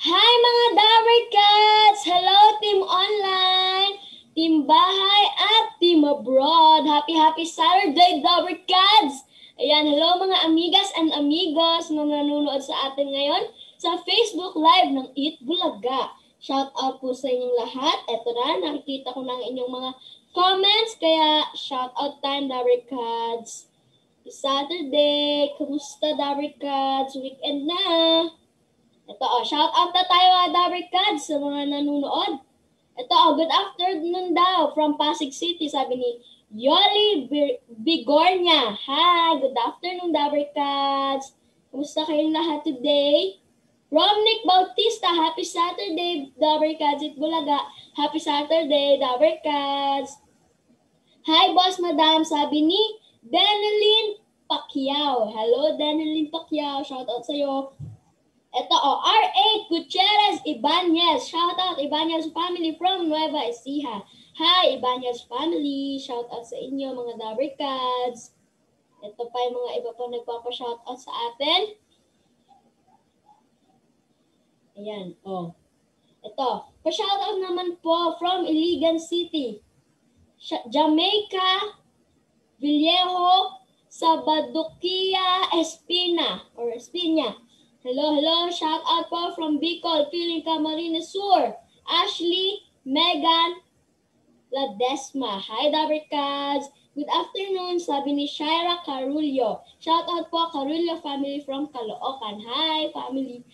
Hi mga Dabber Cats! Hello Team Online, Team Bahay at Team Abroad. Happy Saturday Dabber Cats! Ayan, hello mga amigas and amigos na nanonood sa atin ngayon sa Facebook Live ng Eat Bulaga. Shout out po sa inyong lahat. Eto na, nakikita ko na ang inyong mga comments, kaya shout out time Dabber Cats. Saturday, kumusta Dabber Cats? Weekend na! Ito shout out na tayo mga Dabber Cats sa mga nanonood. Ito good afternoon daw from Pasig City, sabi ni Yoli Bigornia. Hi, good afternoon Dabber Cats. Kumusta kayong lahat today? Romnick Bautista, happy Saturday Dabber Cats. It Bulaga, happy Saturday Dabber Cats. Hi Boss Madam, sabi ni Denelyn Pacquiao. Hello Denelyn Pacquiao, shout out sa'yo. Ito R8 Gutierrez Ibanez. Shout out Ibanez family from Nueva Ecija. Hi Ibanez family. Shout out sa inyo mga Dabber Cats. Ito pa yung mga iba pa nagpapa-shout out sa atin. Ayan, Ito, pa-shout out naman po from Iligan City. Jamaica Villejo Sabadukia Espina. Hello, shout out po from Bicol, Piling Camarines Sur, Ashley, Megan, Ladesma. Hi, Dabber Cats. Good afternoon, sabi ni Shaira Carullo. Shout out po, Carullo family from Caloocan. Hi, family.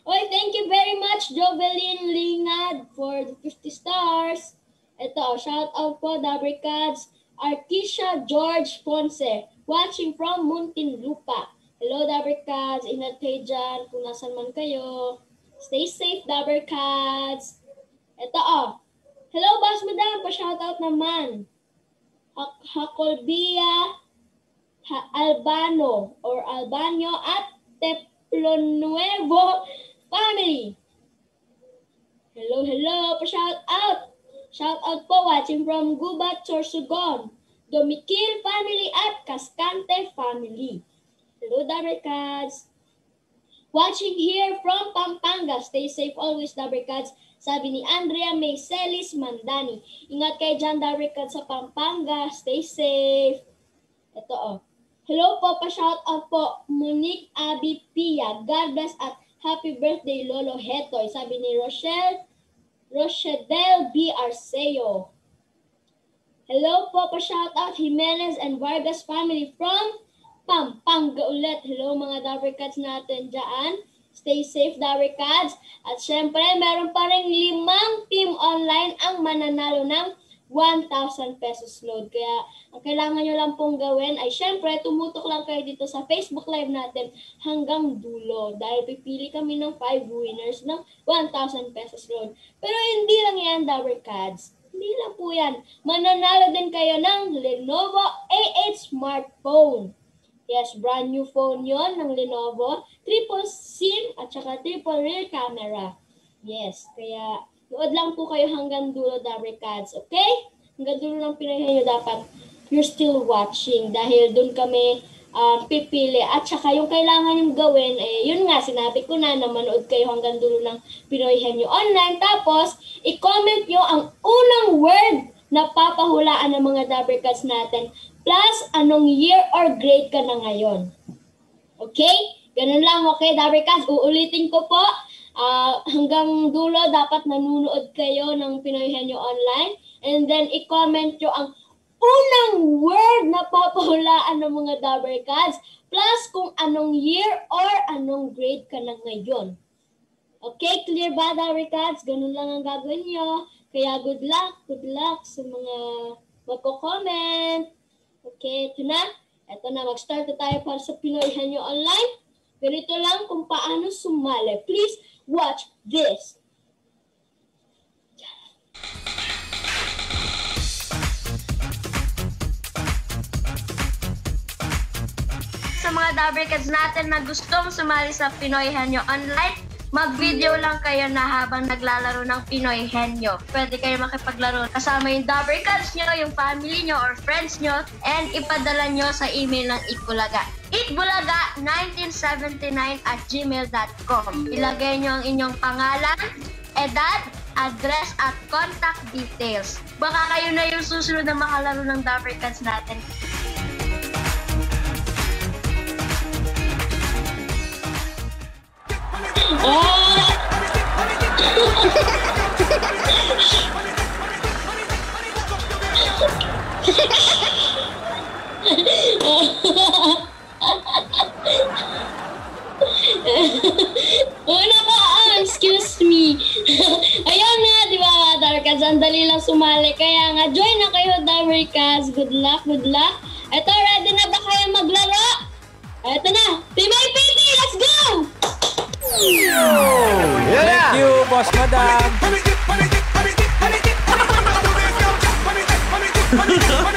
Oy, thank you very much, Jovelyn Lingad, for the 50 stars. Ito, shout out po, Dabber Cats. Arkisha George Ponce, watching from Muntinlupa. Hello, Dabber Cats. Ingat kayo dyan kung nasan man kayo. Stay safe, Dabber Cats. Ito, hello, Boss Madam. Pa-shoutout naman. Hacolbia Albano or Albanyo at Teplonuevo family. Hello. Pa-shoutout. Shoutout po, watching from Gubat, Sorsogon. Domikil family at Cascante family. Hello, Dabber Cats. Watching here from Pampanga. Stay safe always, Dabber Cats. Sabi ni Andrea Maycelis Mandani. Ingat kayo dyan, Dabber Cats, sa Pampanga. Stay safe. Ito, hello po, pa-shout out po. Monique Abi Pia. God bless at happy birthday, Lolo Hetoy. Sabi ni Rochedel B. Arceo. Hello po, pa-shout out Jimenez and Vargas family from Pampanga ulit. Hello mga Dabber Cats natin dyan. Stay safe, Dabber Cats. At syempre, meron pa rin 5 team online ang mananalo ng 1,000 pesos load. Kaya, ang kailangan nyo lang pong gawin ay syempre, tumutok lang kayo dito sa Facebook Live natin hanggang dulo. Dahil pipili kami ng 5 winners ng 1,000 pesos load. Pero hindi lang yan, Dabber Cats. Hindi lang po yan. Mananalo din kayo ng Lenovo A8 smartphone. Yes, brand new phone yon ng Lenovo. Triple SIM at saka triple rear camera. Yes, kaya nood lang po kayo hanggang dulo, Dabber Cats. Okay? Hanggang dulo ng pinahin nyo dapat you're still watching dahil dun kami pipili. At saka yung kailangan yung gawin, yun nga, sinabi ko na manood kayo hanggang dulo ng Pinoy Henyo Online. Tapos, i-comment nyo ang unang word na papahulaan ng mga Dabber Cats natin. Plus, anong year or grade ka na ngayon. Okay? Ganun lang, okay, Dabber Cats. Uulitin ko po, hanggang dulo dapat nanonood kayo ng Pinoy Henyo Online. And then, i-comment nyo ang unang word na papahulaan ng mga Dabber Cats. Plus, kung anong year or anong grade ka na ngayon. Okay, clear ba, Dabber Cats? Ganun lang ang gagawin nyo. Kaya good luck sa mga magko-comment. Okay, ito na, mag-start na tayo para sa Pinoy Henyo Online. Ganito lang kung paano sumali. Please watch this. Sa mga Dabber Cats natin na gustong sumali sa Pinoy Henyo Online, mag-video lang kayo na habang naglalaro ng Pinoy Henyo. Pwede kayo makipaglaro kasama yung Dabber Cats nyo, yung family nyo, or friends nyo, and ipadala nyo sa email ng Itbulaga. itbulaga1979@gmail.com. Ilagay nyo ang inyong pangalan, edad, address, at contact details. Baka kayo na yung susunod na makalaro ng Dabber Cats natin. Excuse me. Ayun nga, di ba mga Darkas? Ang dali lang sumali. Kaya nga, join na kayo, Darkas. Good luck, good luck. Eto, ready na ba kayo maglaro? Eto na, Team IPT, let's go! Thank you, Boss Madam.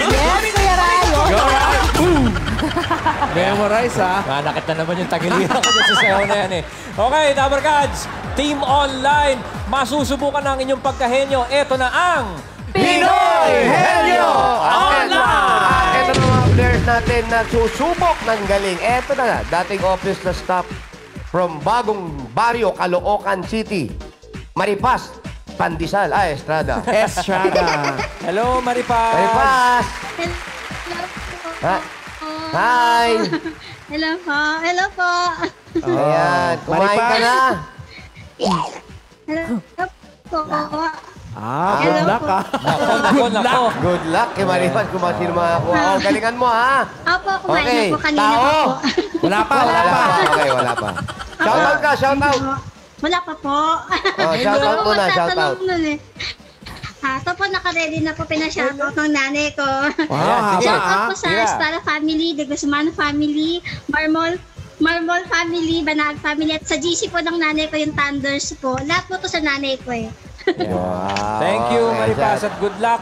Yes, Kuya Rayo. Memorize, ha? Nanakit na naman yung tagiliran ko sa sayaw na yan eh. Okay, Dabber Cats, Team Online, masusubukan ng inyong pagkahenyo. Ito na ang Pinoy Henyo Online! Ito na mga players natin na susubok ng galing. Ito na, dating office na staff from Bagong Barrio, Caloocan City. Maripas, Pandesal, Estrada. Estrada. Hello, Maripas. Maripas! Ha? Hi! Hello po. Hello po. Ayan, kumain ka na? Hello po. Good luck, ha? Nako. Good luck kay Maripas kung sino makakuha. Oh, galingan mo, ha? Opo, kumain Okay, na po kanina tao. pa po. Wala pa, Wala pa. Okay, wala pa. Shoutout ka, shoutout. Wala pa po. Oh, shoutout mo na, shoutout. Ito po, naka-ready na po pina-shoutout ng nanay ko. Wow, Shoutout po sa Tira. Stara family, De Guzman family, Marmol family, Banag family, at sa GC po ng nanay ko yung Thunders po. Lahat po to sa nanay ko eh. Wow. Thank you, Okay, Maripas, at good luck.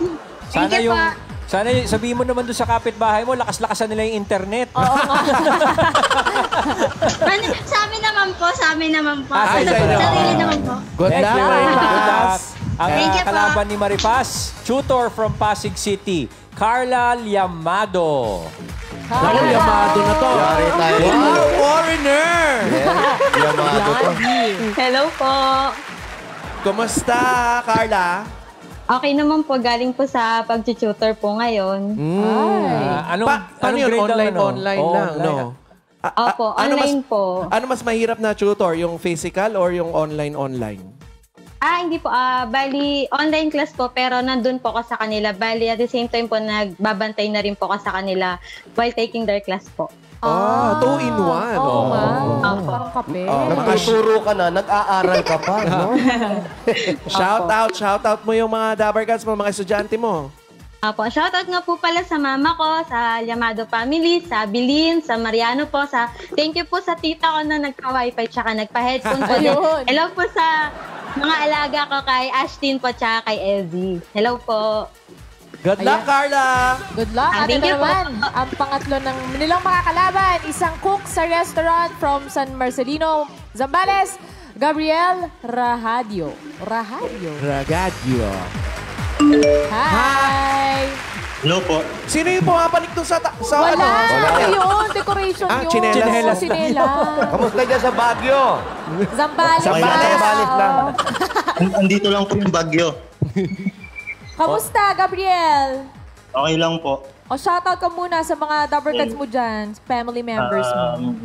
Thank you po. Sana sabihin mo naman doon sa kapitbahay mo, lakas-lakasan nila yung internet. Sa amin naman po, sa amin naman po. Ah, sa inyo. Sarili naman po. Good Thank luck, you. Good luck. Maripas. Ang Thank you po. kalaban ni Maripas, tutor from Pasig City, Carla Llamado. Ako, Yamado na to. Yari tayo. Wow, foreigner! Yes, Yamado to. Hello po. Kumusta, Carla? Okay naman po, galing po sa pag-tutor po ngayon. Paano yun? grade ang Online lang, no? Opo, ano online po. Ano mas mahirap na tutor? Yung physical or yung online? Hindi po. Bali, online class po, pero nandun po ako sa kanila. Bali, at the same time po, nagbabantay na rin po ako sa kanila while taking their class po. 2-in-1. Oo nga. Opo. Parang kape. Nagtuturo ka na, nag-aaral ka pa, no? Shout out mo yung mga Dabber Cats mo, mga estudyante mo. Opo. Shoutout nga po pala sa mama ko, sa Llamado family, sa Bilin, sa Mariano po, thank you po sa tita ko na nagka-wifi tsaka nagpa-headphone po. Ayun. Hello po sa mga alaga ko kay Ashtin po tsaka kay Elsie. Hello po. Good luck, Carla! Good luck. At Thank ito you po. naman, ang pangatlo ng nilang makakalaban, isang cook sa restaurant from San Marcelino, Zambales, Gabriel Rahadio. Ragadyo. Hi! Hello po. Sino yung pumapanik doon sa Wala! Yun, decoration yun. tsinelas. Tsinelas. Kamusta dyan sa Baguio? Zambales. Zambales lang. Andito lang po yung Bagyo. Kamusta, Gabriel? Okay lang po. O, shoutout ka muna sa mga Dabber Cats mo dyan, family members mo.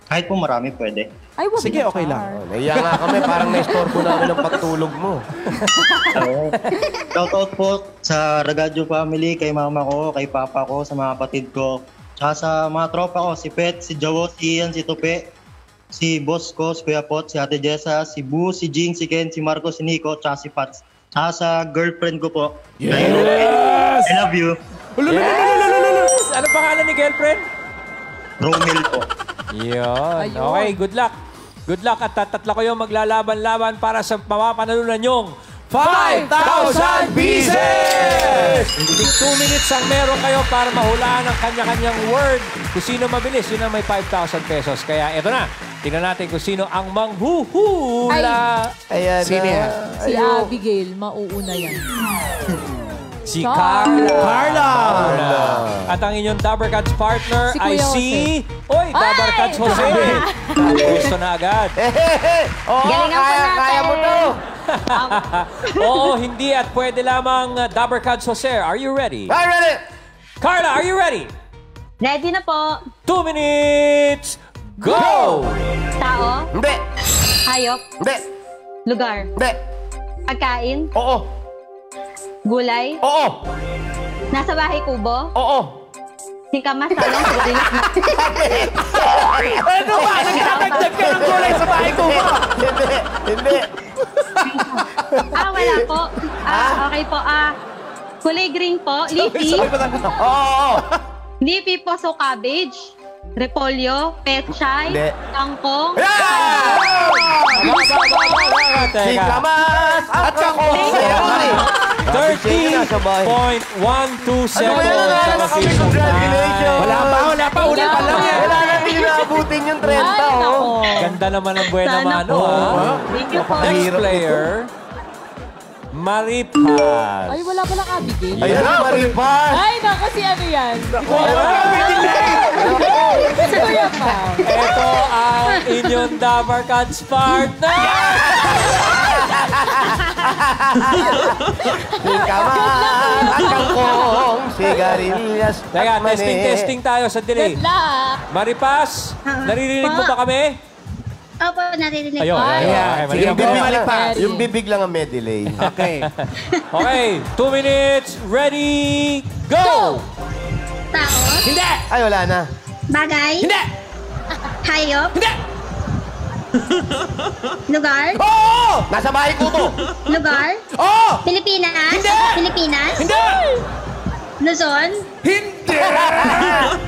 Kahit po marami pwede. Ay, wag Sige, na, okay lang. Char. Naiya nga kami, parang na-istorbo namin ang pagtulog mo. Shoutout po sa Ragadyo family, kay mama ko, kay papa ko, sa mga kapatid ko. Tsaka sa mga tropa ko, si Pet, si Jawo, si Ian, si Tupe, si boss ko, si Kuya Pot, si Ate Jessa, si Bu, si Jing, si Ken, si Marco, si Nico, tsaka si Pats. Tsaka sa girlfriend ko po. Yes! I love you. Yes! Ano pangalan ni girlfriend? Romel po. Yun. Ayun. Okay, good luck. Good luck at tatlo kayo maglalaban-laban para sa mapapanalunan yung 5,000 pieces! 2 minutes ang meron kayo para mahulaan ang kanya-kanyang word. Kung sino mabilis, yun ang may 5,000 pesos. Kaya eto na, Tingnan natin kung sino ang manghuhula. Ayan Sino yan? Si Abigail, mauuna yan. Si Carla. Carla! At ang inyong Dabber Cats partner Si ay Kuya si... Oy, Dabber Cats Jose. Gusto na agad. Oo, Galingan po natin. kaya mo to. Oo, hindi at pwede lamang Dabber Cats Jose. Are you ready? I'm ready. Carla, are you ready? Ready na po. 2 minutes, go! Tao, Hindi. hayop, Hindi. lugar, Hindi. pagkain, Oo. gulay, Oo. nasa bahay kubo, Oo. singkamas, talong, sigarilyas, Ano ba? Nagkakagdag ka ng gulay sa bahay ko ba? Hindi. Hindi. wala po. Okay po. Kulay green po, leafy, Oo. leafy po, so cabbage, repolyo, pechay, Hindi. kangkong, Si Teka, Kamas at ako. 30.12 seconds ang official Congratulations. Wala pa. Uli pa lang yan. Wala na din naabutin yung 30, oh. Ganda naman ang buena Sana mano, po. ha? Thank you po. Next player, Maripas. Ay, wala palang Abigail. Ayan na, Maripas. Ay, naku, si ano yan? Si Kuya Pao. Ito ang inyong Dabber Cats partner. Si Kamas at kangkong, sigarilyas Teka, at mani. testing tayo sa delay. Good luck. Maripas, naririnig mo ba kami? Opo, narinig Ayun. ko. Ayan. Sige, Yung Okay, bibig, Maripas. lang, yung bibig lang ang may delay. Okay. okay, 2 minutes, ready, go! Tao, Hindi! Ay, wala na. bagay, Hindi! hayop, Hindi! lugar, Oo! Nasa bahay ko to. lugar, Oo! Pilipinas, Hindi! Pilipinas, Hindi! Luzon, Hindi!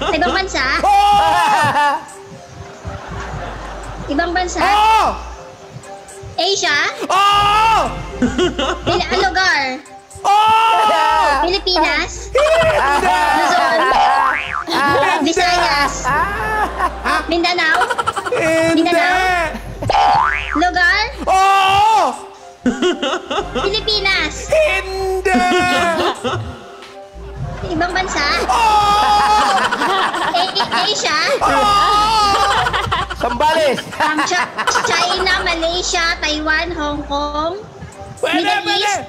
ibang bansa, ibang bansa, Oo! Asia, Oo! lugar, Oo! Pilipinas, Luzon, Visayas, Mindanao, Hindi! lugar, Oo! Pilipinas, Hindi! ibang bansa, Asia, Sambales. China, Malaysia, Taiwan, Hong Kong, Pwede, Middle pwede! East,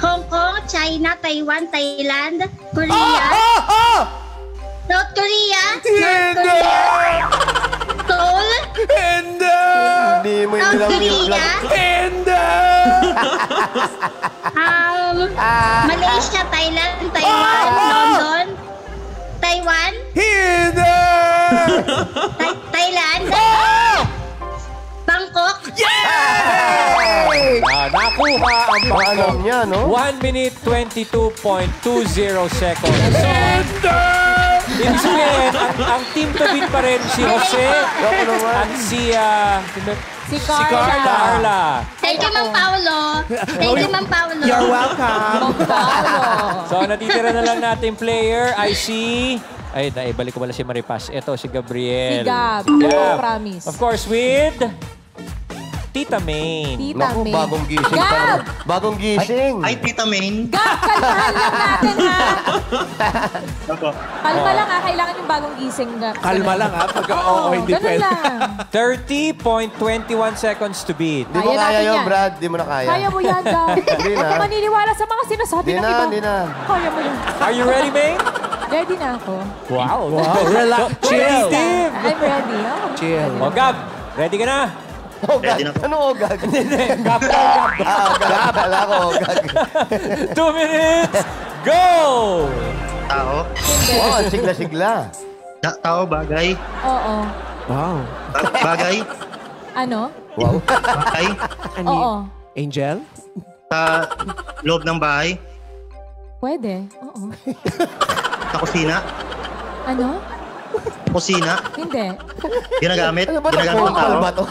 Hong Kong, China, Taiwan, Thailand, Oo! Korea, Oo! North Korea, Hindi! Seoul, Hindi! Hindi mo South yung Korea, Hindi! Malaysia, Thailand, Taiwan, London, Taiwan, Hindi! Thailand, Bangkok, Nakuha ang Alam Bangkok. niya, no? 1 minute 22.20 seconds. Ibig sabihin, ang team to beat pa rin si Jose Ako naman. at si Si Carla. Thank you, Ma'am Paolo. Thank you, Ma'am Paolo. You're welcome. So, natitira na lang natin player ay si... Ay, naibalik ko pala si Maripas. Ito, si Gabriel. Si Gab. Gab. Promise. Of course, with Tita Main. Tita Naku, May. bagong gising pa Gab! naman. Bagong gising. Ay, Tita Main. Gab, kalmahan lang natin, ha? Ako. Kalma lang, ha? Kailangan yung bagong gising, Gab. Kalma lang ha. Pag hindi ganun pwede. lang. 30.21 seconds to beat. Di mo Kaya kaya natin yun, yan. Brad. Di mo na kaya. Kaya mo yan, Gab. Hindi Huwag na. ka maniniwala sa mga sinasabi Di ng na, iba. di na. Kaya mo yan. Are you ready, Main? Ready na ako. Wow. Relax. Chill. Team. I'm ready. Oh. Chill. O, Gab, ready ka na? Ogag. Ready na po. Ano ogag? Gab. Ogag. Kala ko ogag. 2 minutes, go! Tao. Oh, sigla-sigla. Tao, bagay. Oo. Wow. Bagay. Ano? Wow. Bagay. Oo. Angel? Sa loob ng bahay. Pwede. Oo. Sa kusina. Ano? Kusina. Hindi. Ginagamit. Ano ba? Ginagamit ng tao. Nakukal ba to?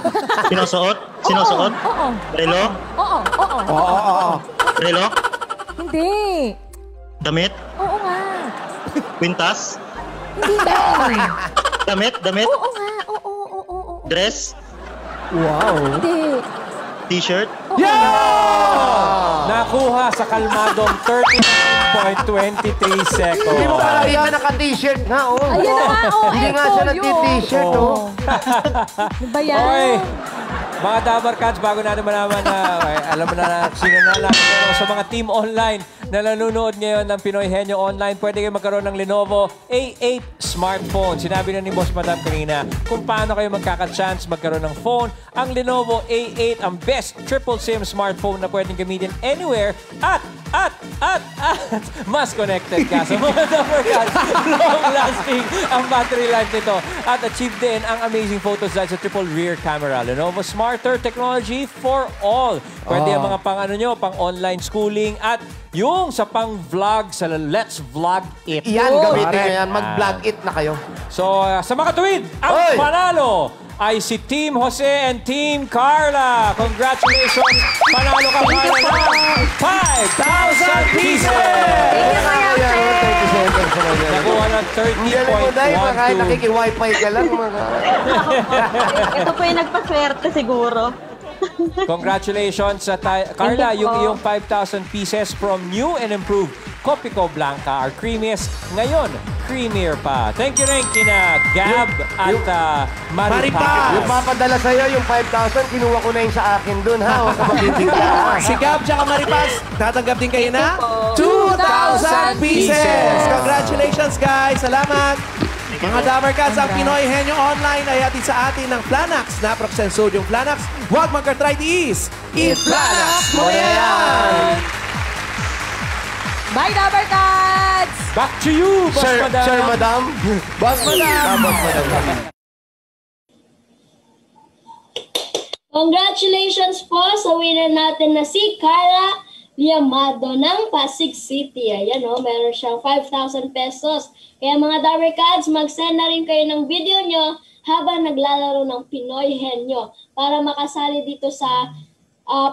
Sinusuot. Sinusuot. Oo. Relo. Oo. Oo. Oo. Relo. Hindi. Damit. Oo nga. Kwintas. Hindi nga. Damit. Oo nga. Oo. Oo. Oo. Oo. dress, Hindi. t-shirt. Nakuha sa kalmadong 39.23 seconds. Hindi mo pala yan naka-t-shirt nga, oh. Ayan na nga, oh. Hindi nga siya nag-t-shirt, oh. Ano ba yan? Okay. Mga Dabar Cats, bago natin malaman na, alam mo na sino na lang. Pero sa mga team online na nanonood ngayon ng Pinoy Henyo Online, pwede kayo magkaroon ng Lenovo A8 smartphone. Sinabi na ni Boss Madam kanina kung paano kayo magkaka-chance magkaroon ng phone. Ang Lenovo A8, ang best triple SIM smartphone na pwedeng gamitin anywhere at mas connected ka. So mga Dabar Cats, long-lasting ang battery life nito. At achieve din ang amazing photos dahil sa triple rear camera. Lenovo Smarter Technology for all. Pwede ang mga pang online schooling at yung sa pang-vlog sa Let's Vlog It. Yan, gamitin nyo yan. Mag-vlog it na kayo. So, sa mga tuwid, ang panalo ay si Team Jose and Team Carla. Congratulations! Panalo ka Carla ng 5,000 pieces! Nakuha ng Hindi alam mo, Day, kahit 30.12. nakiki-wifi ka lang. Ito po yung nagpaswerte siguro. Congratulations sa Carla, Thank you po. yung 5,000 pieces from new and improved Copico Blanca are creamiest. Ngayon, creamier pa. Thank you rin kina Gab at Maripa. Yung papadala sa'yo, yung 5,000, kinuha ko na yung sa akin dun, ha? Huwag ka mabibigla, ha? Si Gab tsaka Maripas, tatanggap din kayo na 2,000 pieces! Congratulations, guys! Salamat! Mga Dabar Cats, ang Pinoy Henyo Online ay hatid sa atin ng Planax. Naproxen Sodium Planax. Huwag mag-arthritis. I-Planax mo yan! Bye, Dabar Cats! Back to you, Boss Madam. Sir, Madam. Boss Madam. Boss Madam. Congratulations po sa winner natin na si Carla Liamado ng Pasig City. Ayan o, meron siyang 5,000 pesos. Kaya mga Dabar Cats, mag-send na rin kayo ng video nyo habang naglalaro ng Pinoy Henyo para makasali dito sa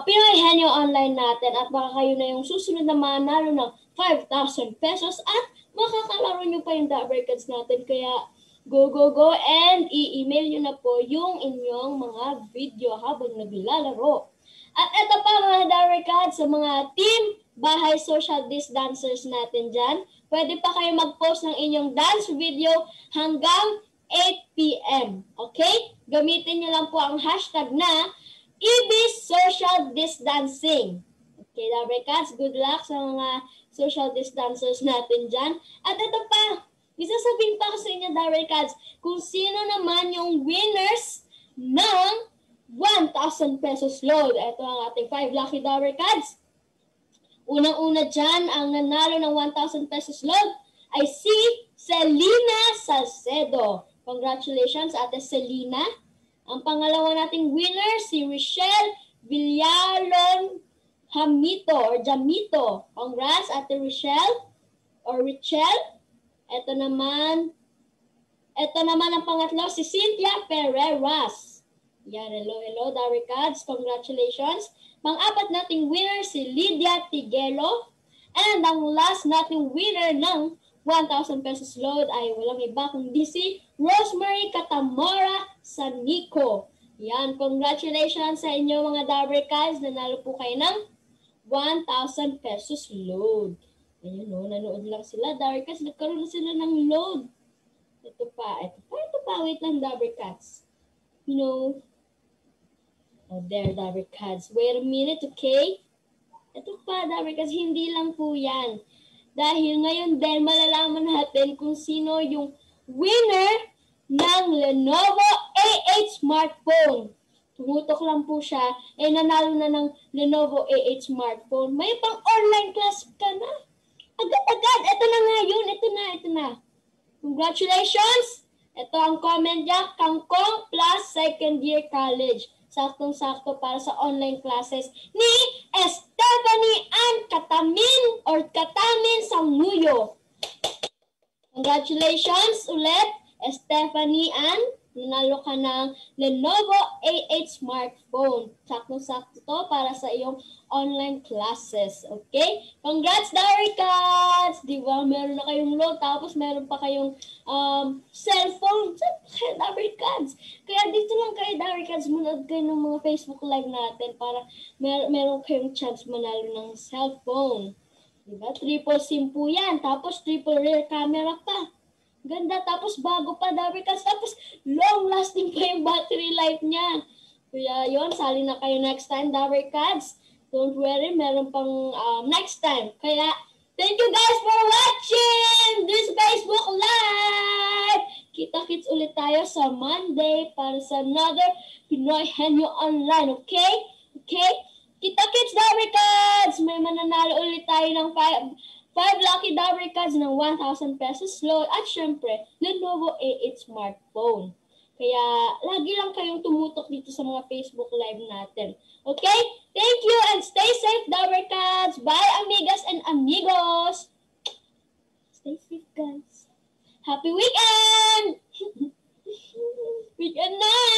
Pinoy Henyo Online natin at baka kayo na yung susunod na manalo ng 5,000 pesos at makakalaro nyo pa yung Dabar Cats natin. Kaya go and i-email nyo na po yung inyong mga video habang naglalaro. At ito pa mga Dabar Cats, sa mga team bahay social distancers natin dyan, pwede pa kayo mag-post ng inyong dance video hanggang 8 p.m. Okay? Gamitin nyo lang po ang hashtag na Social Distancing. Okay, Dabar Cats, good luck sa mga social distancers natin dyan. At ito pa, isasabihin pa ko sa inyo, Dabar Cats, kung sino naman yung winners ng 1,000 pesos load. Ito ang ating 5 lucky Dabar Cats. Unang-una dyan, ang nanalo ng 1,000 pesos load ay si Selena Salcedo. Congratulations, Ate Selena. Ang pangalawa nating winner, si Richelle Villalon Jamito. Congrats, Ate Richelle or Richelle. Ito naman ang pangatlo, si Cynthia Pereras. Yan, hello, Dabar Cats. Congratulations. Pang-apat nating winner, si Lydia Tigelo. And ang last nating winner ng 1,000 pesos load ay walang iba kundi si Rosemary Catamora Sanico. Yan, congratulations sa inyo mga Dabar Cats. Nanalo po kayo ng 1,000 pesos load. Ayun o, nanood lang sila. Dabar Cats, nagkaroon na sila ng load. Ito pa. Wait lang, Dabar Cats. Oh, there, Dabar Cats. Wait a minute, okay? Ito pa, Dabar Cats, hindi lang po yan. Dahil ngayon din, malalaman natin kung sino yung winner ng Lenovo A8 smartphone. Tumutok lang po siya, nanalo na ng Lenovo A8 smartphone. May pang online class ka na. Agad-agad, ito na nga yun, ito na. Congratulations! Ito ang comment niya, Kangkong Plus Second Year College. Saktong-sakto para sa online classes ni Stephanie Ann Katamin Sanguyo. Congratulations ulit, Stephanie Ann. nanalo ka ng Lenovo A8 smartphone. Sakto-sakto to para sa iyong online classes. Okay? Congrats, Diary Cats! Di ba? Meron na kayong load, tapos meron pa kayong cellphone. Saan pa kayo, Diary Cats? Kaya dito lang kayo, Diary Cats, manood kayo ng mga Facebook Live natin para meron kayong chance manalo ng cellphone. Diba? Triple SIM po yan. Tapos triple rear camera pa. Ganda. Tapos bago pa, Diary Cats. Tapos long-lasting pa yung battery life niya. Kaya yun, sali na kayo next time, Diary Cats. Don't worry, meron pang next time. Kaya, thank you guys for watching this Facebook Live! Kita-kits ulit tayo sa Monday para sa another Pinoy Henyo Online, okay? Okay? Kita-kits, Diary Cats! May mananalo ulit tayo ng 5 lucky Diary Cats ng 1,000 pesos load at syempre, Lenovo A8 smartphone. Kaya, lagi lang kayong tumutok dito sa mga Facebook Live natin. Okay? Thank you and stay safe, Diary Cats! Bye, amigas and amigos! Stay safe, guys. Happy weekend! Weekend na!